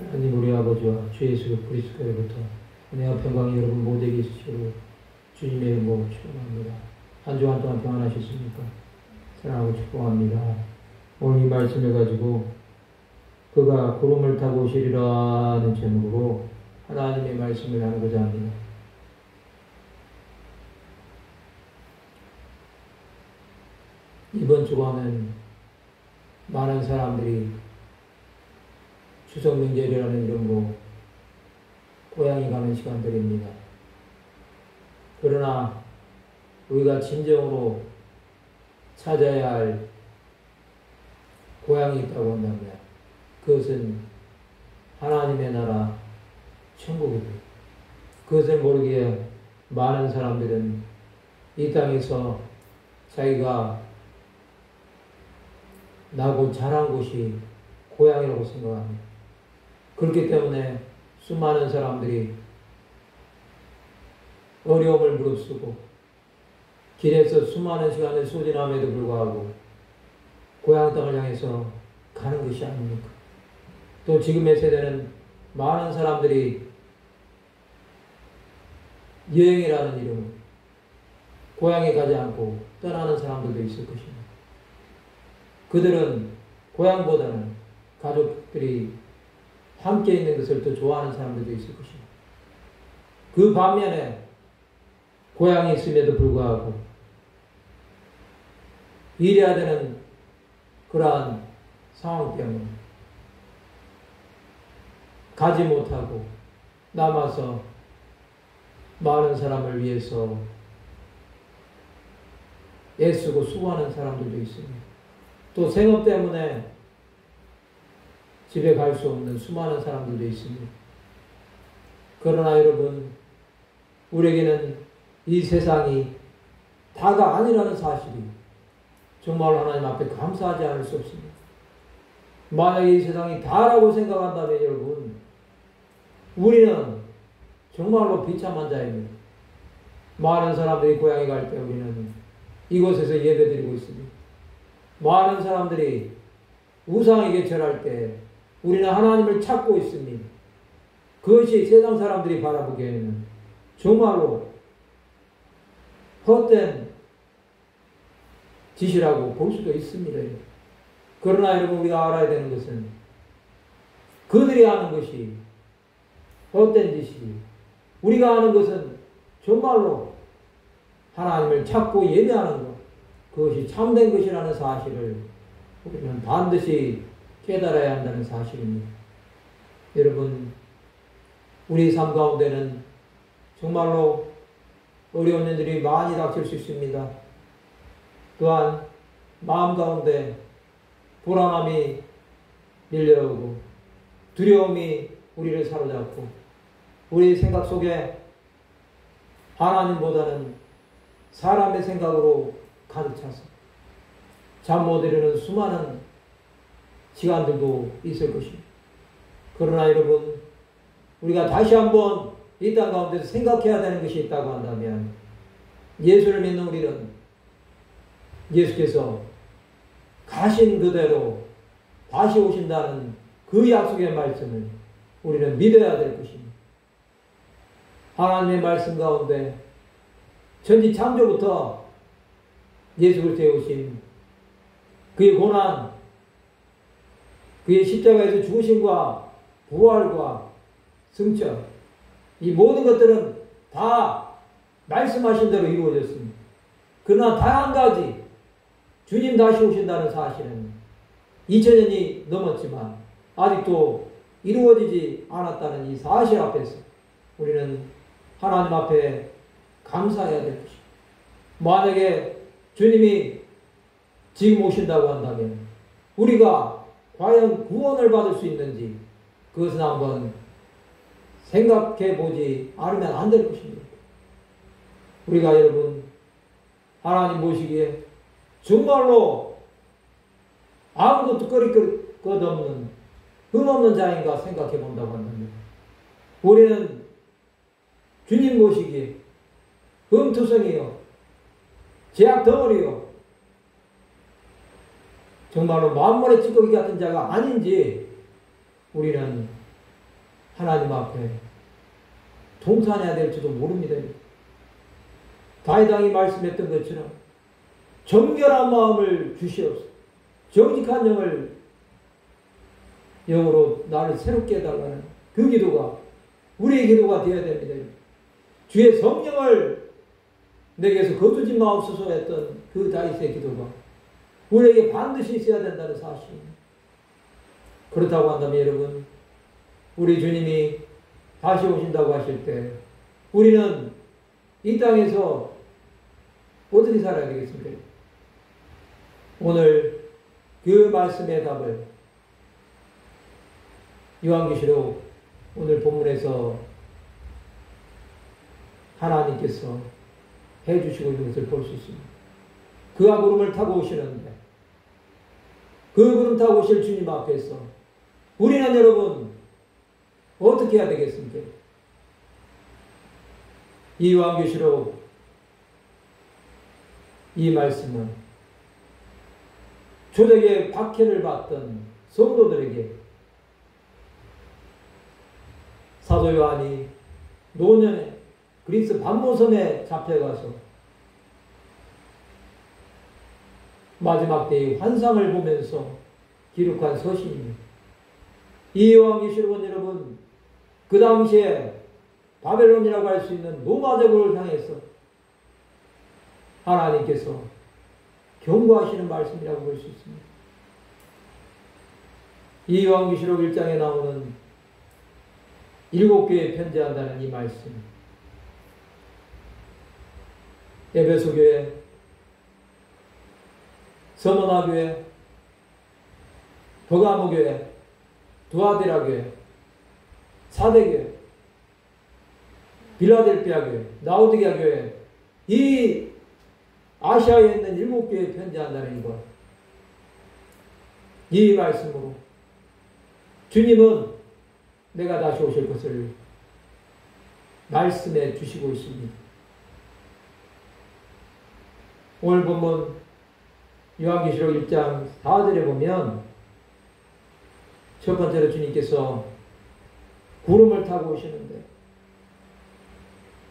하나님 우리 아버지와 주 예수 그리스도로부터 은혜와 평강이 여러분 모두에게 있으시고 주님의 이름으로 축원합니다. 한 주간 동안 평안하셨습니까? 사랑하고 축복합니다. 오늘 이 말씀을 가지고 그가 구름을 타고 오시리라는 제목으로 하나님의 말씀을 나누고자 합니다. 이번 주간은 많은 사람들이 추석 명절이라는 이름으로 고향에 가는 시간들입니다. 그러나 우리가 진정으로 찾아야 할 고향이 있다고 한다면 그것은 하나님의 나라 천국입니다. 그것을 모르기에 많은 사람들은 이 땅에서 자기가 나고 자란 곳이 고향이라고 생각합니다. 그렇기 때문에 수많은 사람들이 어려움을 무릅쓰고 길에서 수많은 시간을 소진함에도 불구하고 고향 땅을 향해서 가는 것이 아닙니까? 또 지금의 세대는 많은 사람들이 여행이라는 이름으로 고향에 가지 않고 떠나는 사람들도 있을 것입니다. 그들은 고향보다는 가족들이 함께 있는 것을 더 좋아하는 사람들도 있을 것입니다. 그 반면에 고향이 있음에도 불구하고 일해야 되는 그러한 상황 때문에 가지 못하고 남아서 많은 사람을 위해서 애쓰고 수고하는 사람들도 있습니다. 또 생업 때문에 집에 갈 수 없는 수많은 사람들도 있습니다. 그러나 여러분, 우리에게는 이 세상이 다가 아니라는 사실이 정말로 하나님 앞에 감사하지 않을 수 없습니다. 만약에 이 세상이 다라고 생각한다면 여러분, 우리는 정말로 비참한 자입니다. 많은 사람들이 고향에 갈 때 우리는 이곳에서 예배드리고 있습니다. 많은 사람들이 우상에게 절할 때 우리는 하나님을 찾고 있습니다. 그것이 세상 사람들이 바라보기에는 정말로 헛된 짓이라고 볼 수도 있습니다. 그러나 여러분, 우리가 알아야 되는 것은 그들이 하는 것이 헛된 짓이지 우리가 하는 것은 정말로 하나님을 찾고 예배하는 것, 그것이 참된 것이라는 사실을 우리는 반드시 깨달아야 한다는 사실입니다. 여러분, 우리 삶 가운데는 정말로 어려운 일들이 많이 닥칠 수 있습니다. 또한 마음 가운데 불안함이 밀려오고 두려움이 우리를 사로잡고 우리 생각 속에 하나님보다는 사람의 생각으로 가득 차서 잠 못 이루는 수많은 시간들도 있을 것입니다. 그러나 여러분, 우리가 다시 한번 이 땅 가운데서 생각해야 되는 것이 있다고 한다면 예수를 믿는 우리는 예수께서 가신 그대로 다시 오신다는 그 약속의 말씀을 우리는 믿어야 될 것입니다. 하나님의 말씀 가운데 천지 창조부터 예수 그리스도에 오신 그의 고난, 그의 십자가에서 죽으심과 부활과 승천, 이 모든 것들은 다 말씀하신 대로 이루어졌습니다. 그러나 단 한 가지, 주님 다시 오신다는 사실은 2000년이 넘었지만 아직도 이루어지지 않았다는 이 사실 앞에서 우리는 하나님 앞에 감사해야 될 것입니다. 만약에 주님이 지금 오신다고 한다면 우리가 과연 구원을 받을 수 있는지 그것은 한번 생각해 보지 않으면 안 될 것입니다. 우리가 여러분, 하나님 보시기에 정말로 아무것도 꺼릴 것 없는 흠없는 자인가 생각해 본다고 한다면 우리는 주님 보시기에 흠투성이요, 제약 덩어리요, 정말로 만물의 찌꺼기 같은 자가 아닌지 우리는 하나님 앞에 동산해야 될지도 모릅니다. 다윗 왕이 말씀했던 것처럼 정결한 마음을 주시옵소서. 정직한 영으로 나를 새롭게 해달라는 그 기도가 우리의 기도가 되어야 됩니다. 주의 성령을 내게서 거두지 마옵소서 했던 그 다윗의 기도가 우리에게 반드시 있어야 된다는 사실입니다. 그렇다고 한다면 여러분, 우리 주님이 다시 오신다고 하실 때 우리는 이 땅에서 어떻게 살아야 되겠습니까? 오늘 그 말씀의 답을 요한계시록 오늘 본문에서 하나님께서 해주시고 있는 것을 볼 수 있습니다. 그가 구름을 타고 오시는데 그 구름 타고 오실 주님 앞에서 우리는 여러분 어떻게 해야 되겠습니까? 이 요한계시록 이 말씀은 초대교회 박해를 받던 성도들에게 사도 요한이 노년에 그리스 반모섬에 잡혀가서 마지막 때의 환상을 보면서 기록한 서신입니다. 이 요한계시록은 여러분 그 당시에 바벨론이라고 할 수 있는 로마제국을 향해서 하나님께서 경고하시는 말씀이라고 볼 수 있습니다. 이 요한계시록 1장에 나오는 7교회에 편지한다는 이 말씀, 에베소 교회, 서머나 교회, 버가모 교회, 두아디라 교회, 사대 교회, 빌라델피아 교회, 라오디게아 교회, 이 아시아에 있는 7교회에 편지한다는 이것, 이 말씀으로 주님은 내가 다시 오실 것을 말씀해 주시고 있습니다. 오늘 본문 요한계시록 1장 4절에 보면 첫 번째로 주님께서 구름을 타고 오시는데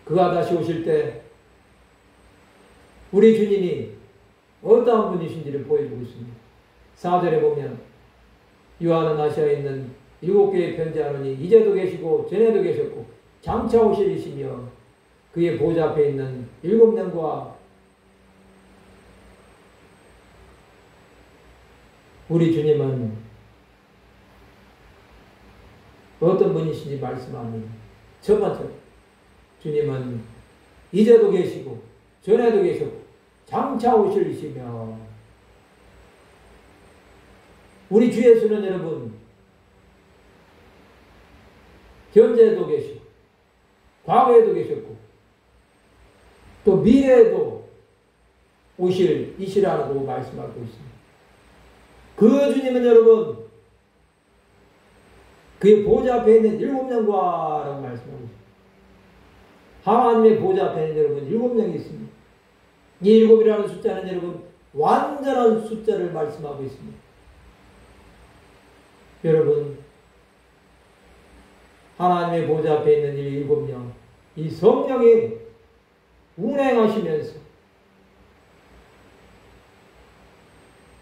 그가 다시 오실 때 우리 주님이 어떠한 분이신지를 보여주고 있습니다. 4절에 보면 요한은 아시아에 있는 7교회에 편지하노니 이제도 계시고 전에도 계셨고 장차 오실이시며 그의 보좌 앞에 있는 7명과 우리 주님은 어떤 분이신지 말씀합니다. 첫 번째, 주님은 이제도 계시고 전에도 계셨고 장차 오실이시며 우리 주 예수는 여러분 현재에도 계시고 과거에도 계셨고 또 미래에도 오실 이시라고 말씀하고 있습니다. 그 주님은 여러분 그의 보좌 앞에 있는 7명과라고 말씀하고 있습니다. 하나님의 보좌 앞에는 여러분 7명이 있습니다. 이 7이라는 숫자는 여러분 완전한 숫자를 말씀하고 있습니다. 여러분 하나님의 보좌 앞에 있는 이 7명, 이 성령이 운행하시면서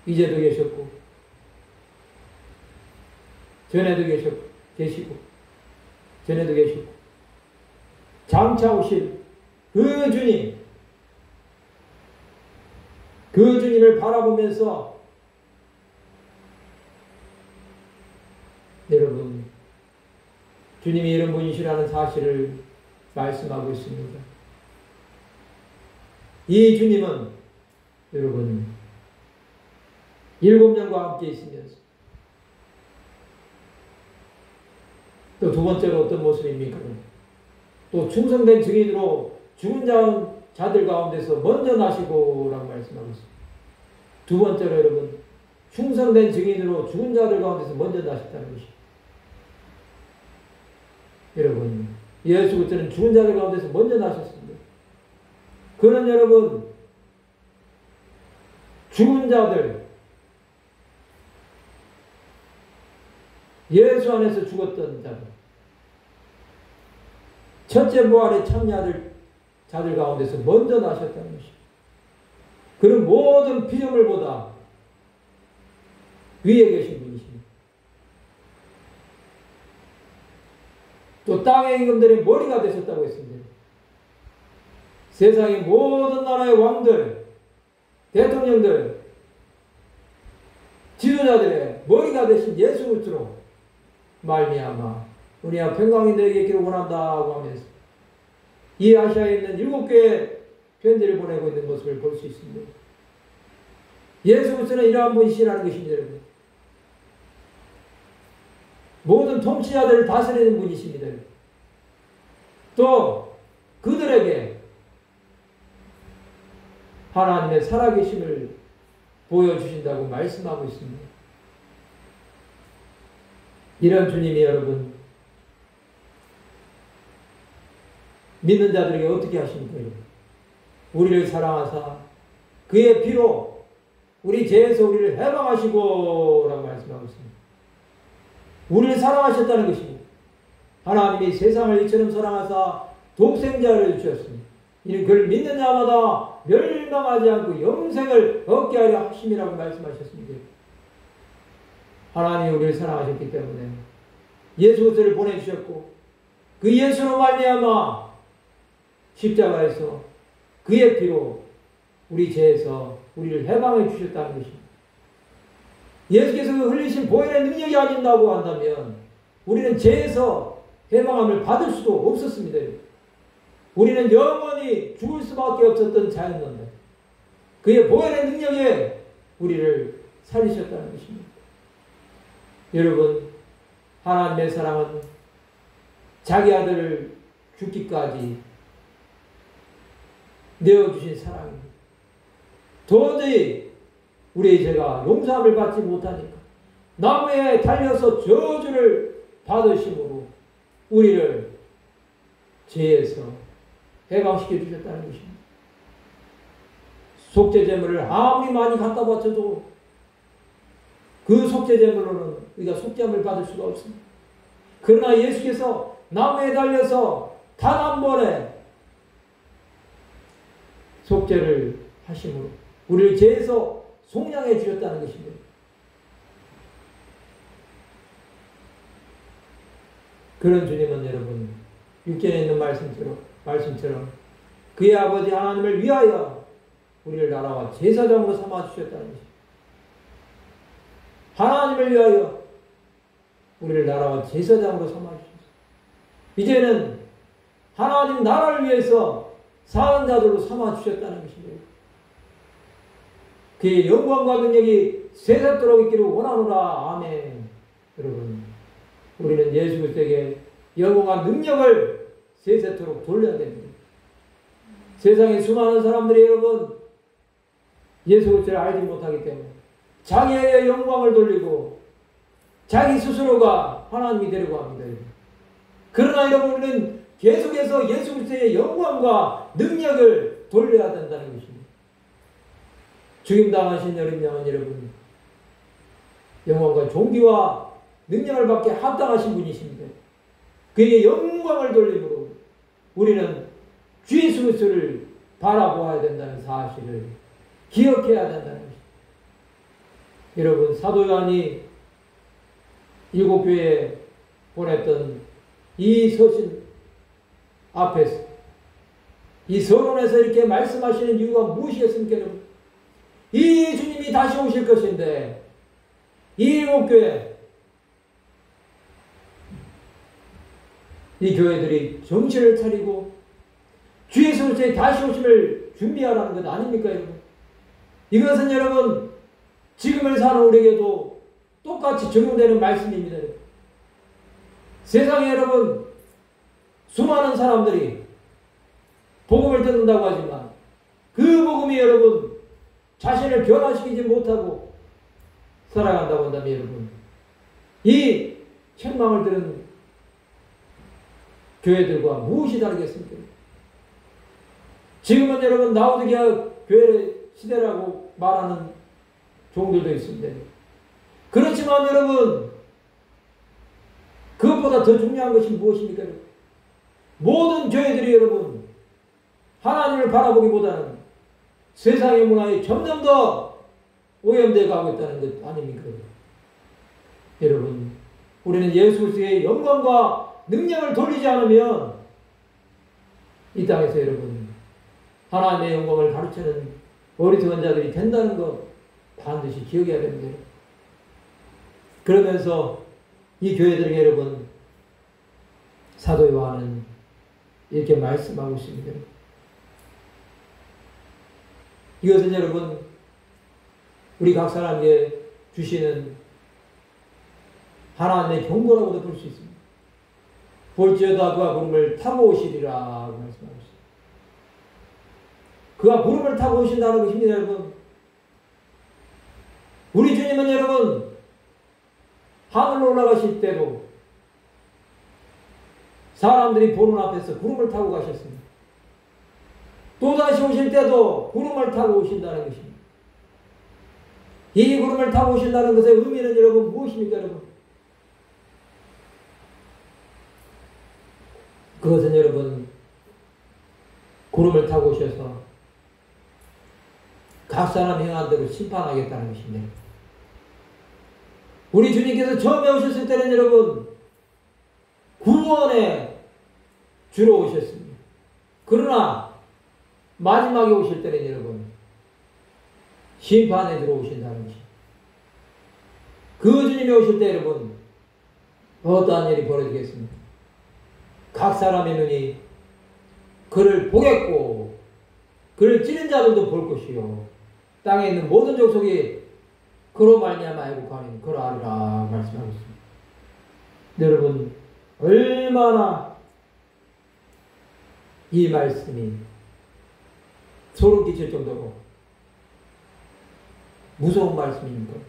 이제도 계셨고 전에도 계시고 전에도 계시고 장차 오실 그 주님, 그 주님을 바라보면서 여러분 주님이 이런 분이시라는 사실을 말씀하고 있습니다. 이 주님은 여러분 7명과 함께 있으면서 또 두 번째로 어떤 모습입니까? 또 충성된 증인으로 죽은 자들 가운데서 먼저 나시고 라고 말씀하고 있습니다. 두 번째로 여러분 충성된 증인으로 죽은 자들 가운데서 먼저 나셨다는 것입니다. 여러분 예수 그리스도는 죽은 자들 가운데서 먼저 나셨습니다. 그는 여러분 죽은 자들 예수 안에서 죽었던 자들 첫째 부활의 자들 가운데서 먼저 나셨다는 것입니다. 그는 모든 피조물보다 위에 계신 분이십니다. 또 땅의 임금들의 머리가 되셨다고 했습니다. 세상의 모든 나라의 왕들, 대통령들, 지도자들의 머리가 되신 예수 그리스도로 말미암아 우리가 평강이 너에게 있기를 원한다고 하면서 이 아시아에 있는 7개의 편지를 보내고 있는 모습을 볼 수 있습니다. 예수 그리스도는 이러한 분이시라는 것입니다. 여러분. 모든 통치자들을 다스리는 분이십니다. 또 그들에게 하나님의 살아계심을 보여주신다고 말씀하고 있습니다. 이런 주님이 여러분 믿는 자들에게 어떻게 하십니까? 우리를 사랑하사 그의 피로 우리 죄에서 우리를 해방하시고 라고 말씀하고 있습니다. 우리를 사랑하셨다는 것입니다. 하나님이 세상을 이처럼 사랑하사 독생자를 주셨습니다. 이는 그를 믿는 자마다 멸망하지 않고 영생을 얻게 하려 하심이라고 말씀하셨습니다. 하나님이 우리를 사랑하셨기 때문에 예수 그리스도를 보내주셨고 그 예수로 말미암아 십자가에서 그의 피로 우리 죄에서 우리를 해방해 주셨다는 것입니다. 예수께서 그 흘리신 보혈의 능력이 아닌다고 한다면 우리는 죄에서 해방함을 받을 수도 없었습니다. 우리는 영원히 죽을 수밖에 없었던 자였는데 그의 보혈의 능력에 우리를 살리셨다는 것입니다. 여러분, 하나님의 사랑은 자기 아들을 죽기까지 내어주신 사랑입니다. 도저히 우리의 죄가 용서함을 받지 못하니까 나무에 달려서 저주를 받으심으로 우리를 죄에서 해방시켜 주셨다는 것입니다. 속죄제물을 아무리 많이 갖다 바쳐도 그 속죄제물로는 우리가 속죄함을 받을 수가 없습니다. 그러나 예수께서 나무에 달려서 단 한 번에 속죄를 하심으로 우리를 죄에서 속량해 주셨다는 것입니다. 그런 주님은 여러분 육전에 있는 말씀처럼 그의 아버지 하나님을 위하여 우리를 나라와 제사장으로 삼아 주셨다는 것입니다. 하나님을 위하여 우리를 나라와 제사장으로 삼아 주셨습니다. 이제는 하나님 나라를 위해서 사는 자들로 삼아 주셨다는 것입니다. 그의 영광과 능력이 세세토록 있기를 원하노라. 아멘. 여러분, 우리는 예수 그리스도에게 영광과 능력을 세세토록 돌려야 됩니다. 세상에 수많은 사람들이 여러분 예수 그리스도를 알지 못하기 때문에 자기의 영광을 돌리고 자기 스스로가 하나님이 되려고 합니다. 그러나 여러분, 우리는 계속해서 예수 그리스도의 영광과 능력을 돌려야 된다는 것입니다. 죽임당하신 어린 양은 여러분 영광과 존귀와 능력을 받게 합당하신 분이십니다. 그에게 영광을 돌림으로 우리는 주 예수 그리스도를 바라보아야 된다는 사실을 기억해야 된다는 것입니다. 여러분, 사도 요한이 7교회에 보냈던 이 서신 앞에서 이 서론에서 이렇게 말씀하시는 이유가 무엇이겠습니까? 여러분, 이 주님이 다시 오실 것인데 이 7교회 이 교회들이 정신을 차리고 주 예수 그리스도의 다시 오심을 준비하라는 것 아닙니까, 여러분? 이것은 여러분 지금을 사는 우리에게도 똑같이 적용되는 말씀입니다. 세상에 여러분 수많은 사람들이 복음을 듣는다고 하지만 그 복음이 여러분 자신을 변화시키지 못하고 살아간다고 한다면 여러분 이 책망을 들은 교회들과 무엇이 다르겠습니까? 지금은 여러분 라오디게아 교회 시대라고 말하는 종들도 있습니다. 그렇지만 여러분 그것보다 더 중요한 것이 무엇입니까? 모든 교회들이 여러분 하나님을 바라보기보다는 세상의 문화에 점점 더 오염되어 가고 있다는 것 아닙니까? 여러분, 우리는 예수 그리스도의 영광과 능력을 돌리지 않으면 이 땅에서 여러분 하나님의 영광을 가르치는 어리석은 자들이 된다는 것 반드시 기억해야 됩니다. 그러면서 이 교회들에게 여러분 사도 요한은 이렇게 말씀하고 있습니다. 이것은 여러분 우리 각 사람에게 주시는 하나님의 경고라고도 볼 수 있습니다. 볼지어다 그가 구름을 타고 오시리라고 말씀하고 있습니다. 그가 구름을 타고 오신다는 것입니다, 여러분. 우리 주님은 여러분 하늘로 올라가실 때도 사람들이 보는 앞에서 구름을 타고 가셨습니다. 또다시 오실 때도 구름을 타고 오신다는 것입니다. 이 구름을 타고 오신다는 것의 의미는 여러분 무엇입니까, 여러분? 그것은 여러분 구름을 타고 오셔서 각 사람 행한 대로 심판하겠다는 것입니다. 우리 주님께서 처음에 오셨을 때는 여러분 구원에 주로 오셨습니다. 그러나 마지막에 오실 때는 여러분 심판에 들어오신다는 것입니다. 그 주님이 오실 때 여러분 어떠한 일이 벌어지겠습니까? 각 사람의 눈이 그를 보겠고 그를 찌른 자들도 볼 것이요 땅에 있는 모든 족속이 그로 말미암아 애국하니 그러하리라 말씀하고 있습니다. 여러분 얼마나 이 말씀이 소름 끼칠 정도로 무서운 말씀입니까?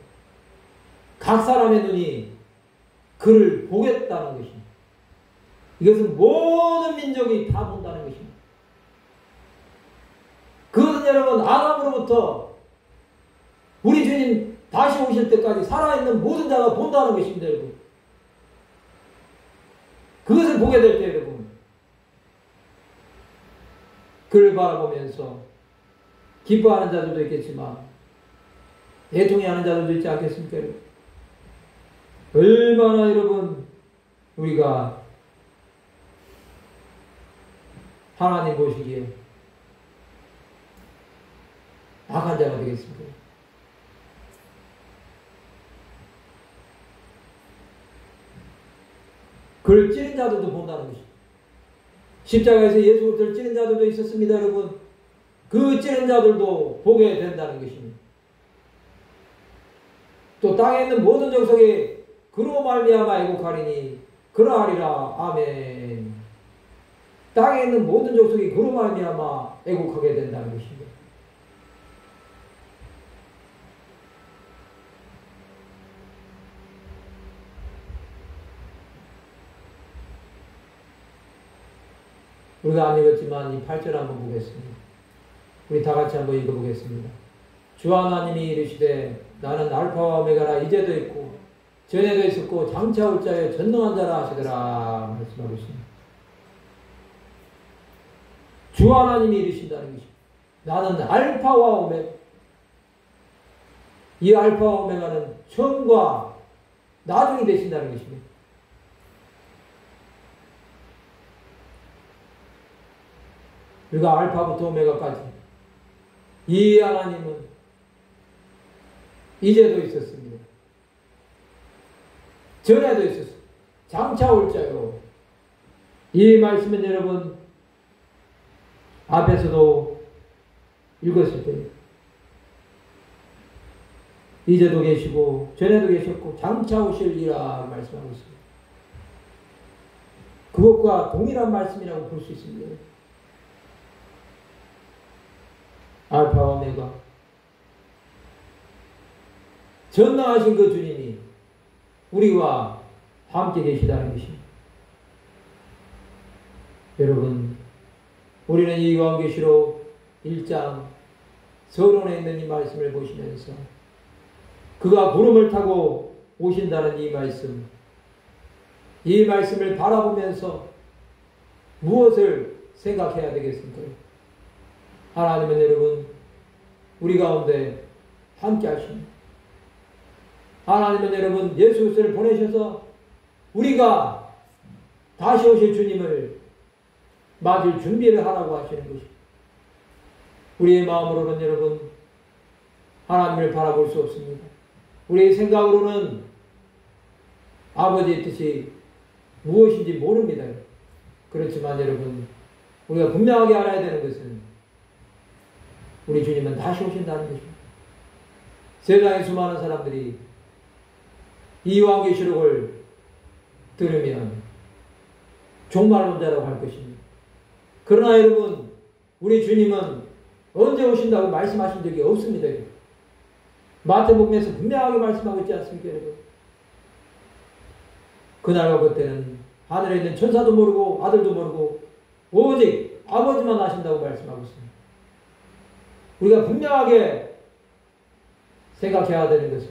각 사람의 눈이 그를 보겠다는 것입니다. 이것은 모든 민족이 다 본다는 것입니다. 그것은 여러분 아담으로부터 우리 주님 다시 오실 때까지 살아있는 모든 자가 본다는 것입니다, 여러분. 그것을 보게 될 때 여러분 그를 바라보면서 기뻐하는 자들도 있겠지만 애통해하는 자들도 있지 않겠습니까, 여러분? 얼마나 여러분 우리가 하나님 보시기에 악한 자가 되겠습니까? 그를 찌른 자들도 본다는 것입니다. 십자가에서 예수 그리스도를 찌른 자들도 있었습니다, 여러분. 그 찌른 자들도 보게 된다는 것입니다. 또 땅에 있는 모든 족속이 그로 말미암아 애국하리니 그러하리라. 아멘. 땅에 있는 모든 족속이 그로 말미암아 애국하게 된다는 것입니다. 우리가 안 읽었지만 이 8절 한번 보겠습니다. 우리 다 같이 한번 읽어보겠습니다. 주 하나님이 이르시되 나는 알파와 오메가라 이제도 있고 전에도 있었고 장차 올 자여 전능한 자라 하시더라 말씀하고 있습니다. 주 하나님이 이르신다는 것입니다. 나는 알파와 오메가. 이 알파와 오메가는 처음과 나중이 되신다는 것입니다. 우리가 알파부터 오메가까지 이 하나님은 이제도 있었습니다. 전에도 있었습니다. 장차 올 자요. 이 말씀은 여러분 앞에서도 읽었을 때 이제도 계시고 전에도 계셨고 장차 오실리라 말씀하고 있습니다. 그것과 동일한 말씀이라고 볼 수 있습니다. 알파와 오메가 전능하신 그 주님이 우리와 함께 계시다는 것입니다. 여러분 우리는 이 요한계시록 1장 서론에 있는 이 말씀을 보시면서 그가 구름을 타고 오신다는 이 말씀을 바라보면서 무엇을 생각해야 되겠습니까? 하나님은 여러분 우리 가운데 함께 하십니다. 하나님은 여러분 예수 그리스도를 보내셔서 우리가 다시 오실 주님을 맞을 준비를 하라고 하시는 것입니다. 우리의 마음으로는 여러분 하나님을 바라볼 수 없습니다. 우리의 생각으로는 아버지의 뜻이 무엇인지 모릅니다. 그렇지만 여러분 우리가 분명하게 알아야 되는 것은 우리 주님은 다시 오신다는 것입니다. 세상의 수많은 사람들이 이 요한계시록을 들으면 종말론자라고 할 것입니다. 그러나 여러분 우리 주님은 언제 오신다고 말씀하신 적이 없습니다. 마태복음에서 분명하게 말씀하고 있지 않습니까? 여러분? 그날과 그때는 하늘에 있는 천사도 모르고 아들도 모르고 오직 아버지만 아신다고 말씀하고 있습니다. 우리가 분명하게 생각해야 되는 것은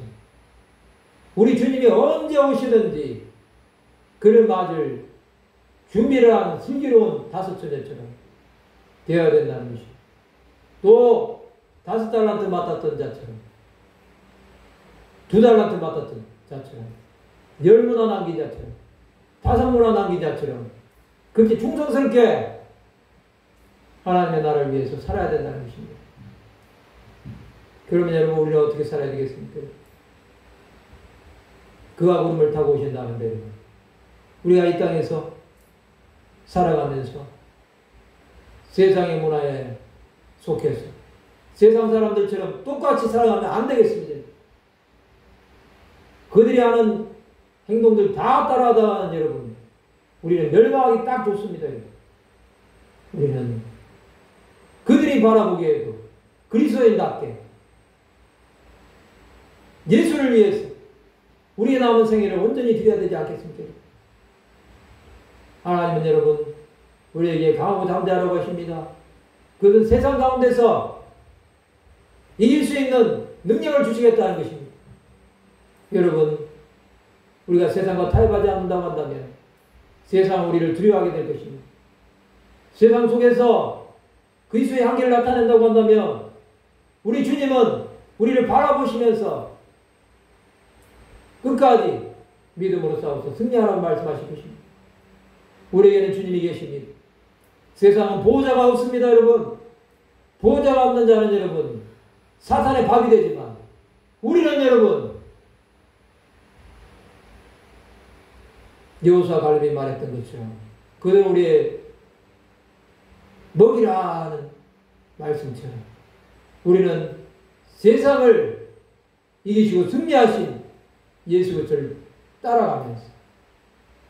우리 주님이 언제 오시든지 그를 맞을 준비를 하는 슬기로운 다섯 처녀처럼 되어야 된다는 것입니다. 또 5달란트 맡았던 자처럼 2달란트 맡았던 자처럼 10문화 남긴 자처럼 5문화 남긴 자처럼 그렇게 충성스럽게 하나님의 나라를 위해서 살아야 된다는 것입니다. 그러면 여러분 우리는 어떻게 살아야 되겠습니까? 그가 구름을 타고 오신다는데 여러분 우리가 이 땅에서 살아가면서 세상의 문화에 속해서 세상 사람들처럼 똑같이 살아가면 안 되겠습니다. 그들이 하는 행동들 다 따라하다가는 여러분 우리는 멸망하기 딱 좋습니다. 우리는 그들이 바라보기에도 그리스도인답게 예수를 위해서 우리의 남은 생애를 온전히 드려야 되지 않겠습니까? 하나님은 여러분 우리에게 강하고 담대하라고 하십니다. 그것은 세상 가운데서 이길 수 있는 능력을 주시겠다는 것입니다. 여러분 우리가 세상과 타협하지 않는다고 한다면 세상은 우리를 두려워하게 될 것입니다. 세상 속에서 그리스도의 한계를 나타낸다고 한다면 우리 주님은 우리를 바라보시면서 끝까지 믿음으로 싸워서 승리하라고 말씀하실 것입니다. 우리에게는 주님이 계십니다. 세상은 보호자가 없습니다. 여러분 보호자가 없는 자는 여러분 사탄의 밥이 되지만 우리는 여러분 여호수아 갈렙이 말했던 것처럼 그는 우리의 먹이라는 말씀처럼 우리는 세상을 이기시고 승리하신 예수 그리스도를 따라가면서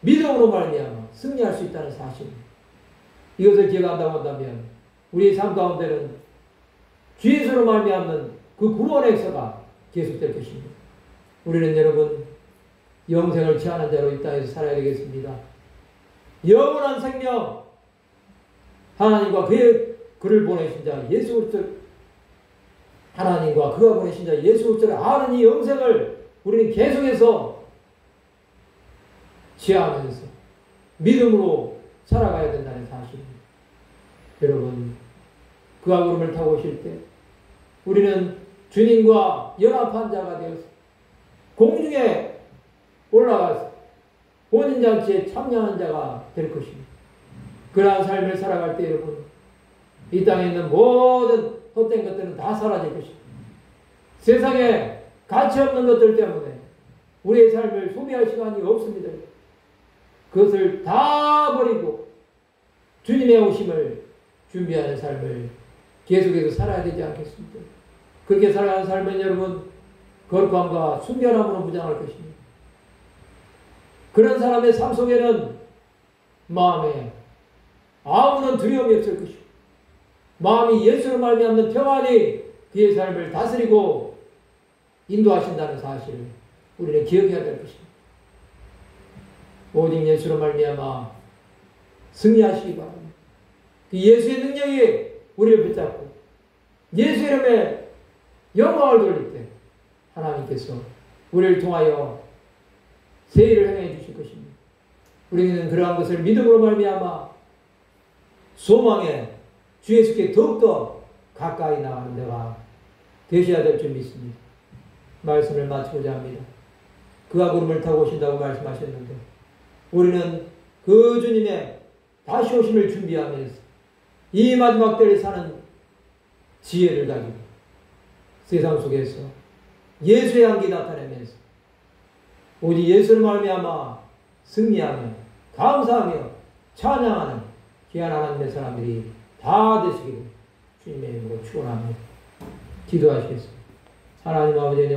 믿음으로 말미암아 승리할 수 있다는 사실 이것을 기억한다고 한다면 우리의 삶 가운데는 주 예수로 말미암는 그 구원의 역사가 계속될 것입니다. 우리는 여러분 영생을 취하는 자로 이 땅에서 살아야 되겠습니다. 영원한 생명 하나님과 그를 보내신 자 예수 그리스도 하나님과 그가 보내신 자 예수 그리스도를 아는 이 영생을 우리는 계속해서 취하면서 믿음으로 살아가야 된다는 사실입니다. 여러분 그가 구름을 타고 오실 때 우리는 주님과 연합한 자가 되어서 공중에 올라가서 혼인잔치에 참여하는 자가 될 것입니다. 그러한 삶을 살아갈 때 여러분 이 땅에 있는 모든 헛된 것들은 다 사라질 것입니다. 세상에 가치 없는 것들 때문에 우리의 삶을 소비할 시간이 없습니다. 그것을 다 버리고 주님의 오심을 준비하는 삶을 계속해서 살아야 되지 않겠습니까? 그렇게 살아가는 삶은 여러분 거룩함과 순결함으로 무장할 것입니다. 그런 사람의 삶 속에는 마음에 아무런 두려움이 없을 것이고 마음이 예수로 말미암는 평안이 그의 삶을 다스리고 인도하신다는 사실을 우리는 기억해야 될 것입니다. 오직 예수로 말미암아 승리하시기 바랍니다. 그 예수의 능력이 우리를 붙잡고 예수 이름에 영광을 돌릴 때 하나님께서 우리를 통하여 새 일을 행해 주실 것입니다. 우리는 그러한 것을 믿음으로 말미암아 소망에 주 예수께 더욱더 가까이 나가는 데가 되셔야 될 줄 믿습니다. 말씀을 마치고자 합니다. 그가 구름을 타고 오신다고 말씀하셨는데 우리는 그 주님의 다시 오심을 준비하면서 이 마지막 때를 사는 지혜를 가지고 세상 속에서 예수의 향기 나타내면서 오직 예수를 말미암아 승리하며 감사하며 찬양하는 귀한 하나님의 사람들이 다 되시기를 주님의 이름으로 축원하며 기도하시겠습니다. 하나님 아버지,